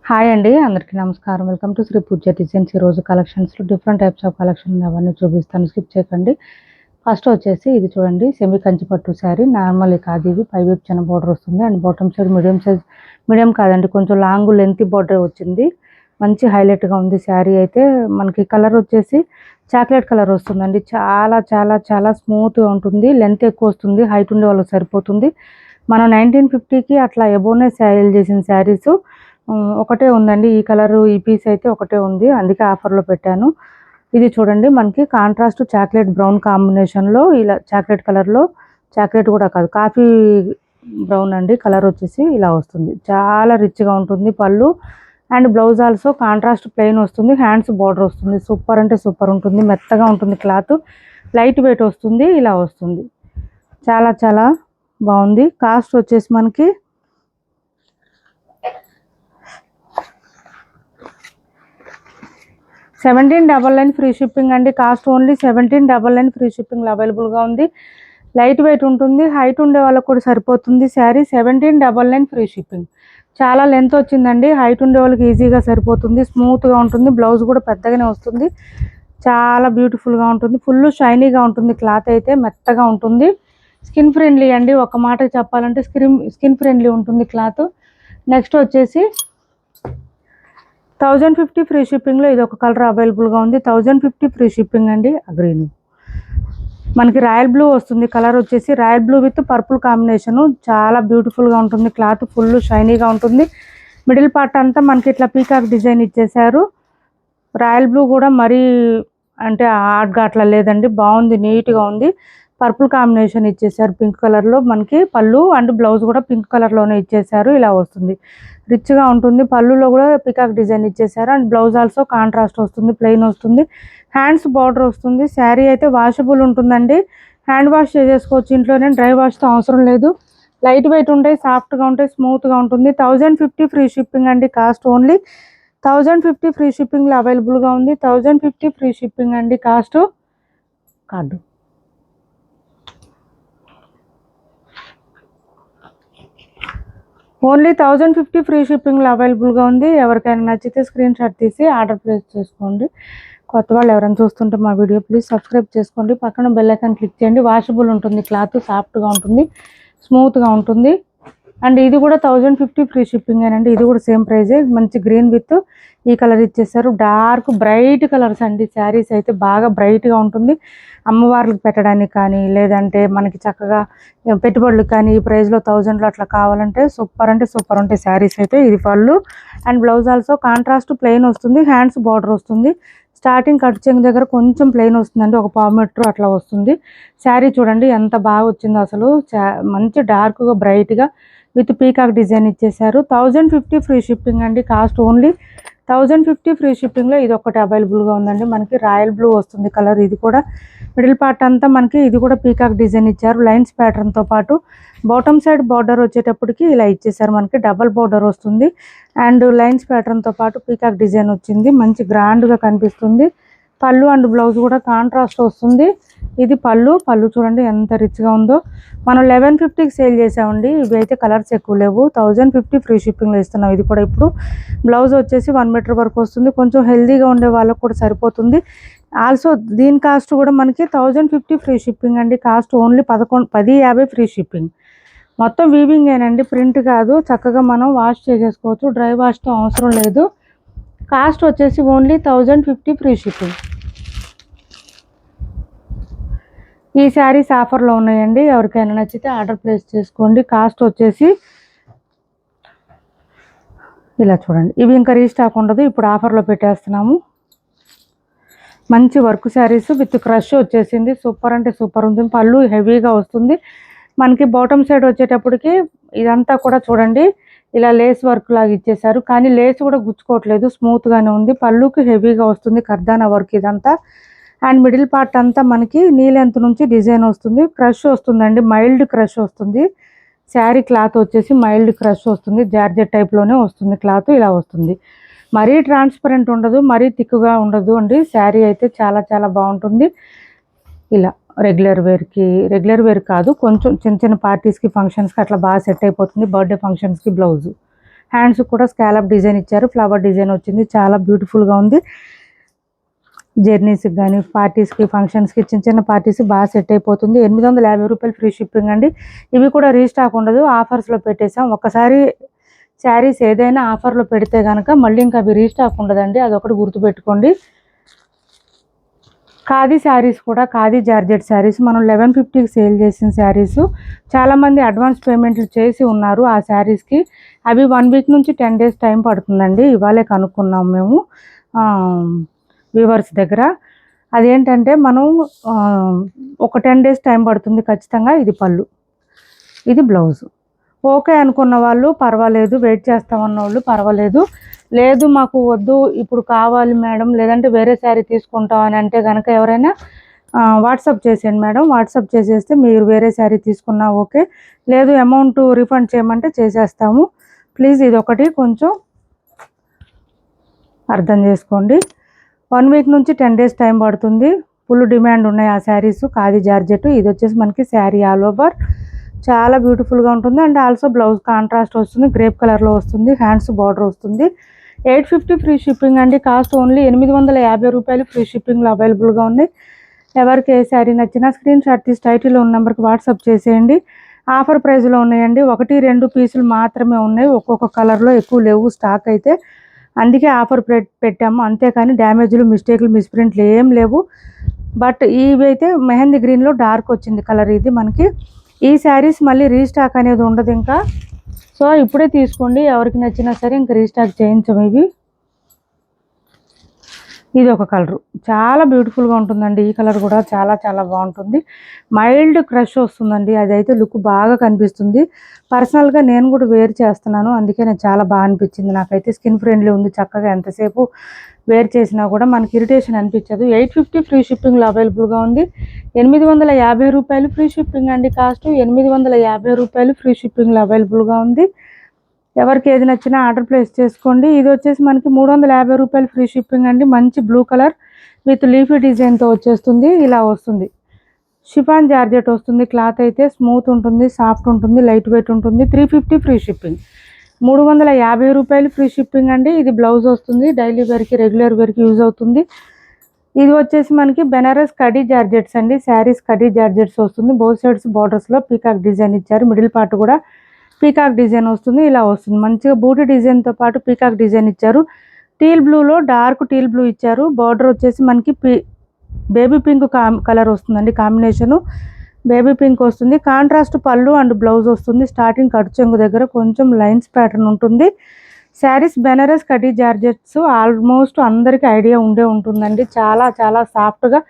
Hi అండి, అందరికీ నమస్కారం. Welcome to Sri Pooja designs. ఈరోజు కలెక్షన్స్లో డిఫరెంట్ టైప్స్ ఆఫ్ కలెక్షన్ అవన్నీ చూపిస్తాను, స్కిప్ చేయకండి. ఫస్ట్ వచ్చేసి ఇది చూడండి, సెమీ కంచి పట్టు శారీ. నార్మల్ కాదు, ఇది పైవైపు చిన్న బార్డర్ వస్తుంది అండ్ బాటమ్ సైడ్ మీడియం కాదండి, కొంచెం లాంగ్ లెంత్ బార్డర్ వచ్చింది. మంచి హైలైట్గా ఉంది శారీ అయితే. మనకి కలర్ వచ్చేసి చాక్లెట్ కలర్ వస్తుందండి. చాలా చాలా చాలా స్మూత్గా ఉంటుంది, లెంత్ ఎక్కువ వస్తుంది, హైట్ ఉండే వాళ్ళకి సరిపోతుంది. మనం 1950కి అట్లా ఎబోనే సేల్ చేసిన శారీస్ ఒకటే ఉందండి. ఈ కలర్ ఈ పీస్ అయితే ఒకటే ఉంది, అందుకే ఆఫర్లో పెట్టాను. ఇది చూడండి, మనకి కాంట్రాస్ట్ చాక్లెట్ బ్రౌన్ కాంబినేషన్లో ఇలా చాక్లెట్ కలర్లో, చాక్లెట్ కూడా కాదు కాఫీ బ్రౌన్ అండి కలర్ వచ్చేసి ఇలా వస్తుంది. చాలా రిచ్గా ఉంటుంది పళ్ళు and blouse also contrast plain వస్తుంది, హ్యాండ్స్ బార్డర్ వస్తుంది. సూపర్ అంటే సూపర్ ఉంటుంది, మెత్తగా ఉంటుంది క్లాత్, లైట్ వెయిట్ వస్తుంది, ఇలా వస్తుంది. చాలా చాలా బాగుంది. కాస్ట్ వచ్చేసి మనకి 1799 ఫ్రీ షిప్పింగ్ అండి. కాస్ట్ ఓన్లీ 1799 ఫ్రీ షిప్పింగ్లో అవైలబుల్గా ఉంది. లైట్ వెయిట్ ఉంటుంది, హైట్ ఉండే వాళ్ళకు కూడా సరిపోతుంది శారీ. 1799 free shipping. చాలా లెంత్ వచ్చిందండి, హైట్ ఉండే వాళ్ళకి ఈజీగా సరిపోతుంది, స్మూత్గా ఉంటుంది, బ్లౌజ్ కూడా పెద్దగానే వస్తుంది. చాలా బ్యూటిఫుల్గా ఉంటుంది, ఫుల్ షైనీగా ఉంటుంది, క్లాత్ అయితే మెత్తగా ఉంటుంది. స్కిన్ ఫ్రెండ్లీ అండి, ఒక మాట చెప్పాలంటే స్కిన్ ఫ్రెండ్లీ ఉంటుంది క్లాత్. నెక్స్ట్ వచ్చేసి 1050 ఫ్రీ షిప్పింగ్లో ఇది ఒక కలర్ అవైలబుల్గా ఉంది. 1050 ఫ్రీ షిప్పింగ్ అండి. గ్రీన్ మనకి రాయల్ బ్లూ వస్తుంది, కలర్ వచ్చేసి royal blue with purple combination. చాలా బ్యూటిఫుల్గా ఉంటుంది క్లాత్, ఫుల్ షైనీగా ఉంటుంది. మిడిల్ పార్ట్ అంతా మనకి ఇట్లా పీకాక్ డిజైన్ ఇచ్చేసారు. రాయల్ బ్లూ కూడా మరీ అంటే హాట్గా అట్లా లేదండి, బాగుంది, నీట్గా ఉంది. పర్పుల్ కాంబినేషన్ ఇచ్చేసారు పింక్ కలర్లో. మనకి పళ్ళు అండ్ బ్లౌజ్ కూడా పింక్ కలర్లోనే ఇచ్చేసారు, ఇలా వస్తుంది. రిచ్గా ఉంటుంది, పళ్ళులో కూడా పికాక్ డిజైన్ ఇచ్చేసారు అండ్ బ్లౌజ్ ఆల్సో కాంట్రాస్ట్ వస్తుంది, ప్లెయిన్ వస్తుంది, హ్యాండ్స్ బార్డర్ వస్తుంది. శారీ అయితే వాషబుల్ ఉంటుందండి, హ్యాండ్ వాష్ చేసేసుకోవచ్చు ఇంట్లోనే, డ్రై వాష్తో అవసరం లేదు. లైట్ వెయిట్ ఉంటాయి, సాఫ్ట్గా ఉంటాయి, స్మూత్గా ఉంటుంది. 1050 ఫ్రీ షిప్పింగ్ అండి. కాస్ట్ ఓన్లీ 1050 ఫ్రీ షిప్పింగ్లో అవైలబుల్గా ఉంది. 1050 ఫ్రీ షిప్పింగ్ అండి. కాస్ట్ కార్డు ఓన్లీ 1050 ఫ్రీ షిప్పింగ్లో అవైలబుల్గా ఉంది. ఎవరికైనా నచ్చితే స్క్రీన్ షాట్ తీసి ఆర్డర్ ప్లేస్ చేసుకోండి. కొత్త వాళ్ళు ఎవరైనా చూస్తుంటే మా వీడియో ప్లీజ్ సబ్స్క్రైబ్ చేసుకోండి, పక్కన బెల్ ఐకాన్ క్లిక్ చేయండి. వాషబుల్ ఉంటుంది క్లాత్, సాఫ్ట్గా ఉంటుంది, స్మూత్గా ఉంటుంది. అండ్ ఇది కూడా 1050 ఫ్రీ షిప్పింగ్ అండి. ఇది కూడా సేమ్ ప్రైజే, మంచి గ్రీన్ విత్ ఈ కలర్ ఇచ్చేసారు. డార్క్ బ్రైట్ కలర్స్ అండి. శారీస్ అయితే బాగా బ్రైట్గా ఉంటుంది, అమ్మవార్లకు పెట్టడానికి కానీ లేదంటే మనకి చక్కగా పెట్టుబడులకు కానీ ఈ ప్రైస్లో 1000లో అట్లా కావాలంటే సూపర్ అంటే సూపర్ ఉంటాయి శారీస్ అయితే. ఇది పళ్ళు and blouse also contrast plain వస్తుంది, హ్యాండ్స్ బార్డర్ వస్తుంది. స్టార్టింగ్ కట్ చెంగు దగ్గర కొంచెం ప్లెయిన్ వస్తుందండి, ఒక పావు మీటర్ అట్లా వస్తుంది. శారీ చూడండి ఎంత బాగా వచ్చిందో అసలు, మంచి డార్క్గా బ్రైట్గా విత్ పీకాక్ డిజైన్ ఇచ్చేసారు. 1050 ఫ్రీ షిప్పింగ్ అండి. కాస్ట్ ఓన్లీ 1050 ఫ్రీ షిప్పింగ్లో ఇది ఒకటి అవైలబుల్గా ఉందండి. మనకి రాయల్ బ్లూ వస్తుంది కలర్. ఇది కూడా మిడిల్ పార్ట్ అంతా మనకి ఇది కూడా పీకాక్ డిజైన్ ఇచ్చారు, లైన్స్ ప్యాటర్న్తో పాటు. బాటమ్ సైడ్ బార్డర్ వచ్చేటప్పటికి ఇలా ఇచ్చేసారు, మనకి డబల్ బార్డర్ వస్తుంది అండ్ లైన్స్ ప్యాటర్న్తో పాటు పీకాక్ డిజైన్ వచ్చింది, మంచి గ్రాండ్గా కనిపిస్తుంది. పళ్ళు అండ్ బ్లౌజ్ కూడా కాంట్రాస్ట్ వస్తుంది. ఇది పళ్ళు చూడండి ఎంత రిచ్గా ఉందో. మనం 1150కి సేల్ చేసామండి, ఇవి అయితే కలర్స్ ఎక్కువ లేవు. 1050 ఫ్రీ షిప్పింగ్లో ఇస్తున్నాం. ఇది కూడా ఇప్పుడు బ్లౌజ్ వచ్చేసి 1 మీటర్ వరకు వస్తుంది, కొంచెం హెల్దీగా ఉండే వాళ్ళకు కూడా సరిపోతుంది. ఆల్సో దీని కాస్ట్ కూడా మనకి 1050 ఫ్రీ షిప్పింగ్ అండి. Cost only 1050 free shipping. మొత్తం వీవింగ్ ఏనండి, ప్రింట్ కాదు. చక్కగా మనం వాష్ చేసేసుకోవచ్చు, డ్రై వాష్తో అవసరం లేదు. కాస్ట్ వచ్చేసి ఓన్లీ 1050 ఫ్రీ షిప్పింగ్. ఈ శారీస్ ఆఫర్లో ఉన్నాయండి, ఎవరికైనా నచ్చితే ఆర్డర్ ప్లేస్ చేసుకోండి. కాస్ట్ వచ్చేసి ఇలా చూడండి, ఇవి ఇంకా రీస్టాక్ ఉండదు, ఇప్పుడు ఆఫర్లో పెట్టేస్తున్నాము. మంచి వర్క్ శారీస్ విత్ క్రష్ వచ్చేసింది, సూపర్ అంటే సూపర్ ఉంటుంది. పళ్ళు హెవీగా వస్తుంది. మనకి బాటమ్ సైడ్ వచ్చేటప్పటికి ఇదంతా కూడా చూడండి ఇలా లేస్ వర్క్ లాగా ఇచ్చేసారు, కానీ లేస్ కూడా గుచ్చుకోవట్లేదు, స్మూత్గానే ఉంది. పళ్ళుకి హెవీగా వస్తుంది కర్దానా వర్క్ ఇదంతా. అండ్ మిడిల్ పార్ట్ అంతా మనకి నీ లెంత్ నుంచి డిజైన్ వస్తుంది, క్రష్ వస్తుందండి, మైల్డ్ క్రష్ వస్తుంది. శారీ క్లాత్ వచ్చేసి మైల్డ్ క్రష్ వస్తుంది, జార్జెట్ టైప్లోనే వస్తుంది క్లాత్, ఇలా వస్తుంది. మరీ ట్రాన్స్పరెంట్ ఉండదు, మరీ థిక్గా ఉండదు అండి. శారీ అయితే చాలా చాలా బాగుంటుంది. ఇలా రెగ్యులర్ వేర్ కాదు, కొంచెం చిన్న చిన్న పార్టీస్కి ఫంక్షన్స్కి అట్లా బాగా సెట్ అయిపోతుంది. బర్త్డే ఫంక్షన్స్కి బ్లౌజు హ్యాండ్స్ కూడా స్కాలప్ డిజైన్ ఇచ్చారు, ఫ్లవర్ డిజైన్ వచ్చింది, చాలా బ్యూటిఫుల్గా ఉంది. జర్నీస్కి కానీ పార్టీస్కి ఫంక్షన్స్కి చిన్న చిన్న పార్టీస్ బాగా సెట్ అయిపోతుంది. 850 రూపాయలు ఫ్రీ షిప్పింగ్ అండి. ఇవి కూడా రీస్టాక్ ఉండదు, ఆఫర్స్లో పెట్టేసాం. ఒక్కసారి శారీస్ ఏదైనా ఆఫర్లో పెడితే కనుక మళ్ళీ ఇంకా అవి రీస్టాక్ ఉండదండి, అదొకటి గుర్తుపెట్టుకోండి. ఖాదీ శారీస్ కూడా, ఖాదీ జార్జెట్ శారీస్ మనం 1150కి సేల్ చేసిన శారీస్ చాలామంది అడ్వాన్స్ పేమెంట్లు చేసి ఉన్నారు ఆ శారీస్కి. అవి 1 వీక్ నుంచి 10 డేస్ టైం పడుతుందండి. ఇవాళే కనుక్కున్నాం మేము వ్యూవర్స్ దగ్గర. అదేంటంటే మనం ఒక 10 డేస్ టైం పడుతుంది ఖచ్చితంగా. ఇది పళ్ళు, ఇది బ్లౌజు. ఓకే అనుకున్న వాళ్ళు పర్వాలేదు, వెయిట్ చేస్తామన్న వాళ్ళు పర్వాలేదు. లేదు మాకు వద్దు ఇప్పుడు కావాలి మేడం, లేదంటే వేరే శారీ తీసుకుంటాం అని అంటే కనుక ఎవరైనా వాట్సాప్ చేసేయండి మేడం. వాట్సాప్ చేసేస్తే మీరు వేరే శారీ తీసుకున్నా ఓకే, లేదు అమౌంట్ రిఫండ్ చేయమంటే చేసేస్తాము. ప్లీజ్ ఇది ఒకటి కొంచెం అర్థం చేసుకోండి. 1 వీక్ నుంచి 10 డేస్ టైం పడుతుంది. ఫుల్ డిమాండ్ ఉన్నాయి ఆ శారీస్. ఖాదీ జార్జెట్. ఇది వచ్చేసి మనకి శారీ ఆల్ ఓవర్ చాలా బ్యూటిఫుల్గా ఉంటుంది. అండ్ ఆల్సో బ్లౌజ్ కాంట్రాస్ట్ వస్తుంది, గ్రేప్ కలర్లో వస్తుంది, హ్యాండ్స్ బార్డర్ వస్తుంది. 850 ఫ్రీ షిప్పింగ్ అండి. కాస్ట్ ఓన్లీ 850 రూపాయలు ఫ్రీ షిప్పింగ్లో అవైలబుల్గా ఉన్నాయి. ఎవరికి ఏ శారీ నచ్చినా స్క్రీన్ షాట్ తీసి టైటిల్లో ఉన్న నెంబర్కి వాట్సాప్ చేసేయండి. ఆఫర్ ప్రైస్లో ఉన్నాయండి. 1-2 పీసులు మాత్రమే ఉన్నాయి, ఒక్కొక్క కలర్లో ఎక్కువ లేవు స్టాక్ అయితే. అందుకే ఆఫర్ పెట్టాము, అంతేకాని డ్యామేజ్లు, మిస్టేక్లు, మిస్ప్రింట్లు ఏం లేవు. బట్ ఇవి అయితే మెహందీ గ్రీన్లో డార్క్ వచ్చింది కలర్ ఇది మనకి. ఈ శారీస్ మళ్ళీ రీస్టాక్ అనేది ఉండదు ఇంకా. సో ఇప్పుడే తీసుకోండి, ఎవరికి నచ్చినా సరే ఇంకా రీస్టాక్ చేయించము ఇవి. ఇది ఒక కలరు చాలా బ్యూటిఫుల్గా ఉంటుందండి. ఈ కలర్ కూడా చాలా చాలా బాగుంటుంది. మైల్డ్ క్రష్ వస్తుందండి, అదైతే లుక్ బాగా కనిపిస్తుంది. పర్సనల్గా నేను కూడా వేర్ చేస్తున్నాను, అందుకే నాకు చాలా బాగా అనిపించింది. నాకైతే స్కిన్ ఫ్రెండ్లీ ఉంది, చక్కగా ఎంతసేపు వేర్ చేసినా కూడా మనకి ఇరిటేషన్ అనిపించదు. 850 ఫ్రీ షిప్పింగ్లో అవైలబుల్గా ఉంది. 850 రూపాయలు ఫ్రీ షిప్పింగ్ అండి. కాస్ట్ 850 రూపాయలు ఫ్రీ షిప్పింగ్లో అవైలబుల్గా ఉంది. ఎవరికి ఏది నచ్చినా ఆర్డర్ ప్లేస్ చేసుకోండి. ఇది వచ్చేసి మనకి 350 రూపాయలు ఫ్రీ షిప్పింగ్ అండి. మంచి బ్లూ కలర్ విత్ లీఫీ డిజైన్తో వచ్చేస్తుంది. ఇలా వస్తుంది, షిఫాన్ జార్జెట్ వస్తుంది. క్లాత్ అయితే స్మూత్ ఉంటుంది, సాఫ్ట్ ఉంటుంది, లైట్ వెయిట్ ఉంటుంది. 350 ఫ్రీ షిప్పింగ్. 350 రూపాయలు ఫ్రీ షిప్పింగ్ అండి. ఇది బ్లౌజ్ వస్తుంది, డైలీ వేర్కి రెగ్యులర్ వేర్కి యూజ్ అవుతుంది. ఇది వచ్చేసి మనకి బెనారస్ కడీ జార్జెట్స్ అండి. శారీస్ కడీ జార్జెట్స్ వస్తుంది. బోత్ సైడ్స్ బార్డర్స్లో పీకాక్ డిజైన్ ఇచ్చారు, మిడిల్ పార్ట్ కూడా పీకాక్ డిజైన్ వస్తుంది. ఇలా వస్తుంది, మంచిగా బూటీ డిజైన్తో పాటు పీకాక్ డిజైన్ ఇచ్చారు. టీల్ బ్లూలో డార్క్ టీల్ బ్లూ ఇచ్చారు. బార్డర్ వచ్చేసి మనకి బేబీ పింక్ కలర్ వస్తుందండి, కాంబినేషను బేబీ పింక్ వస్తుంది. కాంట్రాస్ట్ పళ్ళు అండ్ బ్లౌజ్ వస్తుంది. స్టార్టింగ్ కట్ చెంగు దగ్గర కొంచెం లైన్స్ ప్యాటర్న్ ఉంటుంది. శారీస్ బెనారస్ కడీ జార్జెట్స్ ఆల్మోస్ట్ అందరికీ ఐడియా ఉంటుందండి. చాలా చాలా సాఫ్ట్గా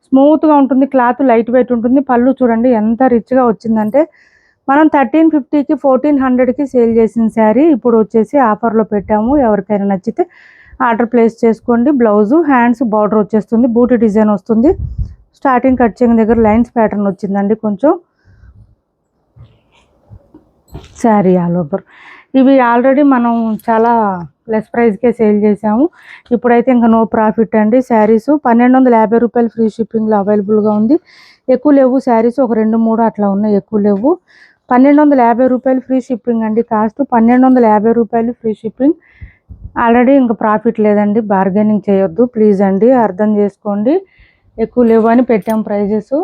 స్మూత్గా ఉంటుంది, క్లాత్ లైట్ వెయిట్ ఉంటుంది. పళ్ళు చూడండి ఎంత రిచ్గా వచ్చిందంటే, మనం 1350కి 1400కి సేల్ చేసిన శారీ ఇప్పుడు వచ్చేసి ఆఫర్లో పెట్టాము. ఎవరికైనా నచ్చితే ఆర్డర్ ప్లేస్ చేసుకోండి. బ్లౌజు, హ్యాండ్స్ బార్డర్ వచ్చేస్తుంది, బూటీ డిజైన్ వస్తుంది. స్టార్టింగ్ కట్ చెంగు దగ్గర లైన్స్ ప్యాటర్న్ వచ్చిందండి కొంచెం. Sari all over. ఇవి ఆల్రెడీ మనం చాలా లెస్ ప్రైస్కే సేల్ చేసాము, ఇప్పుడైతే ఇంకా నో ప్రాఫిట్ అండి. శారీస్ 1250 రూపాయలు ఫ్రీ షిప్పింగ్లో అవైలబుల్గా ఉంది. ఎక్కువ లేవు శారీస్, ఒక 2-3 అట్లా ఉన్నాయి, ఎక్కువ లేవు. 1250 రూపాయలు ఫ్రీ షిప్పింగ్ అండి. కాస్ట్ 1250 రూపాయలు ఫ్రీ షిప్పింగ్. ఆల్రెడీ ఇంకా ప్రాఫిట్ లేదండి, బార్గెనింగ్ చేయొద్దు ప్లీజ్ అండి, అర్థం చేసుకోండి. ఎక్కువ లేవు అని పెట్టాము, ప్రైజెస్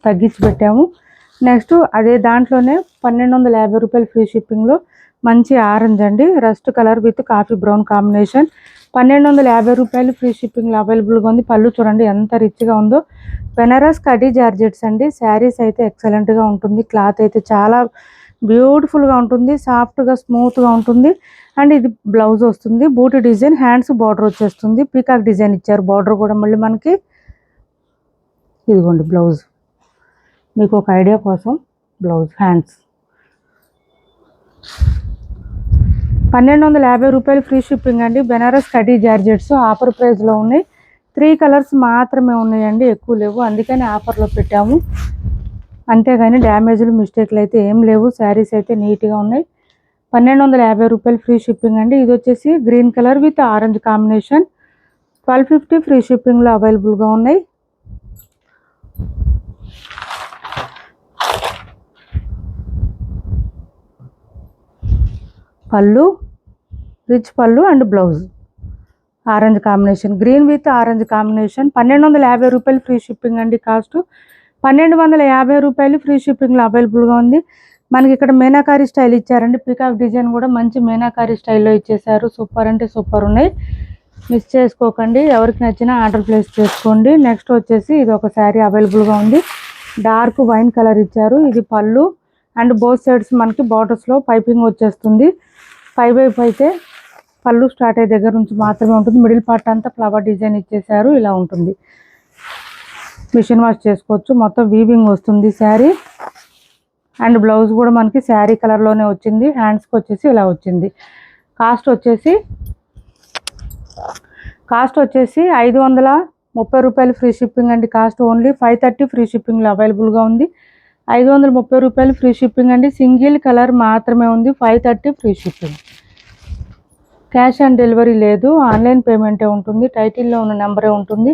తగ్గించి పెట్టాము. నెక్స్ట్ అదే దాంట్లోనే 1250 రూపాయలు ఫ్రీ షిప్పింగ్లో మంచి ఆరెంజ్ అండి, rust colour with coffee brown combination. 1250 రూపాయలు ఫ్రీ షిప్పింగ్లో అవైలబుల్గా ఉంది. పళ్ళు చూడండి ఎంత రిచ్గా ఉందో. బెనారస్ కడీ జార్జెట్స్ అండి. శారీస్ అయితే ఎక్సలెంట్గా ఉంటుంది, క్లాత్ అయితే చాలా బ్యూటిఫుల్గా ఉంటుంది, సాఫ్ట్గా స్మూత్గా ఉంటుంది. అండ్ ఇది బ్లౌజ్ వస్తుంది, బూటీ డిజైన్, హ్యాండ్స్ బార్డర్ వచ్చేస్తుంది, పీకాక్ డిజైన్ ఇచ్చారు. బార్డర్ కూడా మళ్ళీ మనకి ఇదిగోండి బ్లౌజ్, మీకు ఒక ఐడియా కోసం బ్లౌజ్, హ్యాండ్స్. 1250 రూపాయలు ఫ్రీ షిప్పింగ్ అండి. బెనారస్ కడీ జార్జెట్స్ ఆఫర్ ప్రైస్లో ఉన్నాయి. 3 కలర్స్ మాత్రమే ఉన్నాయండి, ఎక్కువ లేవు, అందుకని ఆఫర్లో పెట్టాము. అంతేగాని డ్యామేజ్లు, మిస్టేక్లు అయితే ఏం లేవు. శారీస్ అయితే నీట్గా ఉన్నాయి. 1250 రూపాయలు ఫ్రీ షిప్పింగ్ అండి. ఇది వచ్చేసి green colour with orange combination. 1250 free షిప్పింగ్లో అవైలబుల్గా ఉన్నాయి. పళ్ళు, రిచ్ పళ్ళు and blouse orange combination, green with orange combination. 1250 రూపాయలు ఫ్రీ షిప్పింగ్ అండి. కాస్ట్ 1250 రూపాయలు ఫ్రీ షిప్పింగ్లో అవైలబుల్గా ఉంది. మనకి ఇక్కడ మీనాకారి స్టైల్ ఇచ్చారండి. పికాక్ డిజైన్ కూడా మంచి మీనాకారి స్టైల్లో ఇచ్చేసారు. సూపర్ అంటే సూపర్ ఉన్నాయి. మిస్ చేసుకోకండి. ఎవరికి నచ్చినా ఆర్డర్ ప్లేస్ చేసుకోండి. నెక్స్ట్ వచ్చేసి ఇది ఒక శారీ అవైలబుల్గా ఉంది. డార్క్ వైన్ కలర్ ఇచ్చారు. ఇది పళ్ళు అండ్ బోత్ సైడ్స్ మనకి బార్డర్స్లో పైపింగ్ వచ్చేస్తుంది. 5/5 అయితే పళ్ళు స్టార్ట్ అయ్యే దగ్గర నుంచి మాత్రమే ఉంటుంది. మిడిల్ పార్ట్ అంతా ఫ్లవర్ డిజైన్ ఇచ్చేసారు. ఇలా ఉంటుంది. మిషన్ వాష్ చేసుకోవచ్చు. మొత్తం వీవింగ్ వస్తుంది శారీ. అండ్ బ్లౌజ్ కూడా మనకి శారీ కలర్లోనే వచ్చింది. హ్యాండ్స్కి వచ్చేసి ఇలా వచ్చింది. కాస్ట్ వచ్చేసి 530 రూపాయలు ఫ్రీ షిప్పింగ్ అండి. కాస్ట్ ఓన్లీ 530 ఫ్రీ షిప్పింగ్లో అవైలబుల్గా ఉంది. 530 రూపాయలు ఫ్రీ షిప్పింగ్ అండి. సింగిల్ కలర్ మాత్రమే ఉంది. 530 free shipping. Cash on delivery లేదు. ఆన్లైన్ పేమెంటే ఉంటుంది. టైటిల్లో ఉన్న నెంబరే ఉంటుంది.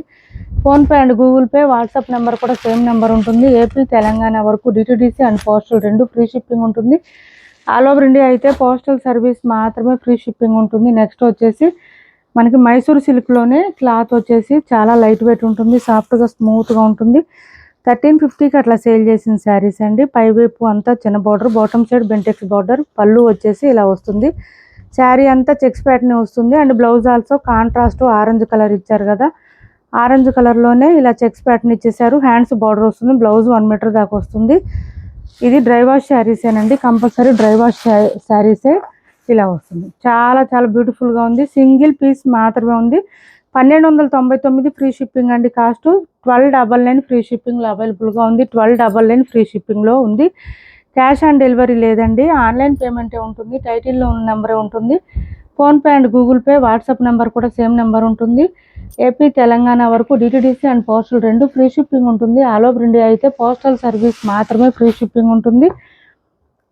PhonePe and Google pay, WhatsApp number కూడా సేమ్ నెంబర్ ఉంటుంది. ఏపీ తెలంగాణ వరకు DTDC and postal 2 free shipping ఉంటుంది. ఆల్ ఓవర్ ఇండియా అయితే పోస్టల్ సర్వీస్ మాత్రమే ఫ్రీ షిప్పింగ్ ఉంటుంది. నెక్స్ట్ వచ్చేసి మనకి మైసూర్ సిల్క్లోనే క్లాత్ వచ్చేసి చాలా లైట్ వెయిట్ ఉంటుంది. సాఫ్ట్గా స్మూత్గా ఉంటుంది. 1350కి అట్లా సేల్ చేసిన శారీస్ అండి. పైవైపు అంతా చిన్న border, bottom side Bentex border, పళ్ళు వచ్చేసి ఇలా వస్తుంది. శారీ అంతా చెక్స్ ప్యాటర్న్ వస్తుంది. And blouse also contrast orange colour ఇచ్చారు కదా, ఆరెంజ్ కలర్లోనే ఇలా చెక్స్ ప్యాటర్న్ ఇచ్చేసారు. హ్యాండ్స్ బార్డర్ వస్తుంది. బ్లౌజ్ 1 మీటర్ దాకా వస్తుంది. ఇది డ్రై వాష్ శారీసేనండి. కంపల్సరీ డ్రై వాష్ శారీసే. ఇలా వస్తుంది. చాలా చాలా బ్యూటిఫుల్గా ఉంది. సింగిల్ పీస్ మాత్రమే ఉంది. 1299 ఫ్రీ షిప్పింగ్ అండి. కాస్ట్ 1299 ఫ్రీ షిప్పింగ్లో అవైలబుల్గా ఉంది. 1299 ఫ్రీ షిప్పింగ్లో ఉంది. క్యాష్ ఆన్ డెలివరీ లేదండి. ఆన్లైన్ పేమెంటే ఉంటుంది. టైటిల్లో ఉన్న నెంబరే ఉంటుంది. PhonePe and Google pay, WhatsApp number కూడా సేమ్ నెంబర్ ఉంటుంది. ఏపీ తెలంగాణ వరకు DTDC and postal 2 free shipping ఉంటుంది. ఆల్ ఓవర్ ఇండియా అయితే పోస్టల్ సర్వీస్ మాత్రమే ఫ్రీ షిప్పింగ్ ఉంటుంది.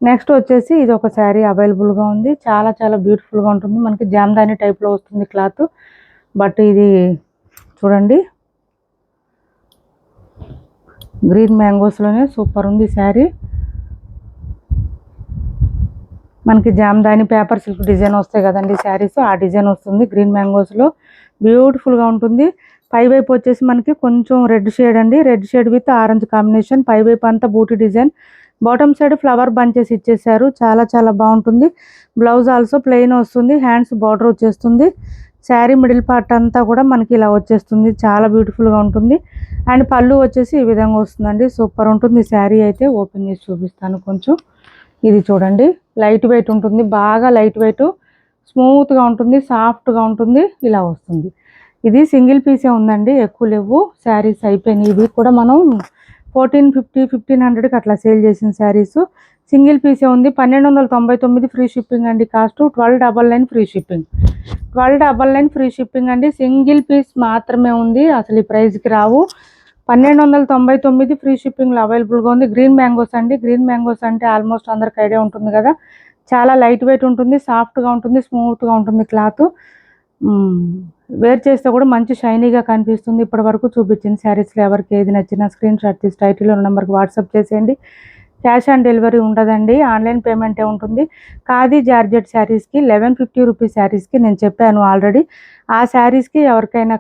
నెక్స్ట్ వచ్చేసి ఇది ఒక శారీ అవైలబుల్గా ఉంది. చాలా చాలా బ్యూటిఫుల్గా ఉంటుంది. మనకి జామ్దాని టైప్లో వస్తుంది క్లాత్. బట్ ఇది చూడండి, గ్రీన్ మ్యాంగోస్లోనే సూపర్ ఉంది శారీ. మనకి జామ్దాని పేపర్ సిల్క్ డిజైన్ వస్తాయి కదండి శారీస్, ఆ డిజైన్ వస్తుంది. గ్రీన్ మ్యాంగోస్లో బ్యూటిఫుల్గా ఉంటుంది. పైవైపు వచ్చేసి మనకి కొంచెం రెడ్ షేడ్ అండి. Red shade with orange combination. పైవైపు అంతా బూటీ design, bottom side flower bunches ఇచ్చేసారు. చాలా చాలా బాగుంటుంది. బ్లౌజ్ ఆల్సో ప్లెయిన్ వస్తుంది. హ్యాండ్స్ బార్డర్ వచ్చేస్తుంది. శారీ మిడిల్ పార్ట్ అంతా కూడా మనకి ఇలా వచ్చేస్తుంది. చాలా బ్యూటిఫుల్గా ఉంటుంది. అండ్ పళ్ళు వచ్చేసి ఈ విధంగా వస్తుందండి. సూపర్ ఉంటుంది శారీ అయితే. ఓపెన్ చేసి చూపిస్తాను కొంచెం. ఇది చూడండి, లైట్ వెయిట్ ఉంటుంది. బాగా లైట్ వెయిట్, స్మూత్గా ఉంటుంది, సాఫ్ట్గా ఉంటుంది. ఇలా వస్తుంది. ఇది సింగిల్ పీసే ఉందండి, ఎక్కువ లేవు. శారీస్ అయిపోయినాయి. ఇవి కూడా మనం 1450, 1500కి అట్లా సేల్ చేసిన శారీస్. సింగిల్ పీసే ఉంది. 1299 ఫ్రీ షిప్పింగ్ అండి. Cost 1299 free shipping. 1299 free shipping అండి. సింగిల్ పీస్ మాత్రమే ఉంది. అసలు ఈ ప్రైస్కి రావు. 1299 ఫ్రీ షిప్పింగ్లో అవైలబుల్గా ఉంది. గ్రీన్ మ్యాంగోస్ అండి. గ్రీన్ మ్యాంగోస్ అంటే ఆల్మోస్ట్ అందరికి ఐడియా ఉంటుంది కదా. చాలా లైట్ వెయిట్ ఉంటుంది, సాఫ్ట్గా ఉంటుంది, స్మూత్గా ఉంటుంది క్లాత్. వేర్ చేస్తే కూడా మంచి షైనీగా కనిపిస్తుంది. ఇప్పటి వరకు చూపించిన శారీస్లో ఎవరికి ఏది నచ్చినా స్క్రీన్ షాట్ తీసి టైటిల్లో ఉన్న నెంబర్కి వాట్సాప్ చేసేయండి. క్యాష్ ఆన్ డెలివరీ ఉండదండి. ఆన్లైన్ పేమెంటే ఉంటుంది. ఖాదీ జార్జెట్ శారీస్కి 1150 రూపీస్ శారీస్కి నేను చెప్పాను ఆల్రెడీ. ఆ శారీస్కి ఎవరికైనా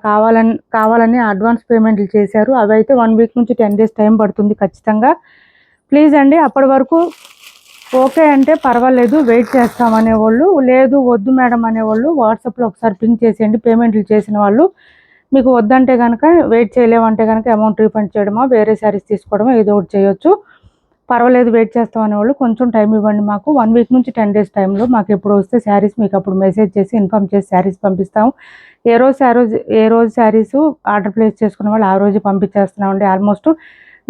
కావాలని అడ్వాన్స్ పేమెంట్లు చేశారు. అవి అయితే 1 వీక్ నుంచి 10 డేస్ టైం పడుతుంది ఖచ్చితంగా. ప్లీజ్ అండి, అప్పటి వరకు ఓకే అంటే పర్వాలేదు, వెయిట్ చేస్తామనేవాళ్ళు, లేదు వద్దు మేడం అనేవాళ్ళు వాట్సాప్లో ఒకసారి పింక్ చేసేయండి. పేమెంట్లు చేసిన వాళ్ళు మీకు వద్దంటే కనుక, వెయిట్ చేయలేమంటే కనుక అమౌంట్ రీఫండ్ చేయడమో, వేరే శారీస్ తీసుకోవడమో ఏదో ఒకటి చేయొచ్చు. పర్వాలేదు వెయిట్ చేస్తామనే వాళ్ళు కొంచెం టైం ఇవ్వండి మాకు. 1 వీక్ నుంచి 10 డేస్ టైంలో మాకు ఎప్పుడు వస్తే శారీస్ మీకు అప్పుడు మెసేజ్ చేసి ఇన్ఫామ్ చేసి శారీస్ పంపిస్తాము. ఏ రోజు శారీస్ ఆర్డర్ ప్లేస్ చేసుకున్న వాళ్ళు ఆ రోజు పంపించేస్తున్నామండి ఆల్మోస్ట్.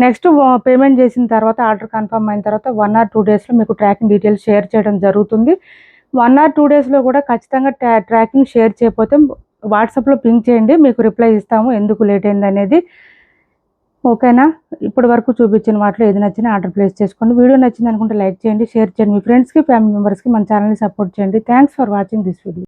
నెక్స్ట్ పేమెంట్ చేసిన తర్వాత, ఆర్డర్ కన్ఫర్మ్ అయిన తర్వాత 1 or 2 డేస్లో మీకు ట్రాకింగ్ డీటెయిల్స్ షేర్ చేయడం జరుగుతుంది. 1 or 2 డేస్లో కూడా ఖచ్చితంగా ట్రాకింగ్ షేర్ చేయకపోతే వాట్సాప్లో పింక్ చేయండి, మీకు రిప్లై ఇస్తాము ఎందుకు లేట్ అయింది అనేది. ఓకేనా? ఇప్పటి వరకు చూపించిన వాటిలో ఏది నచ్చినా ఆర్డర్ ప్లేస్ చేసుకోండి. వీడియో నచ్చింది అనుకుంటే లైక్ చేయండి, షేర్ చేయండి, మీ ఫ్రెండ్స్కి, ఫ్యామిలీ మెంబర్స్కి మన ఛానల్ని సపోర్ట్ చేయండి. Thanks for watching this video.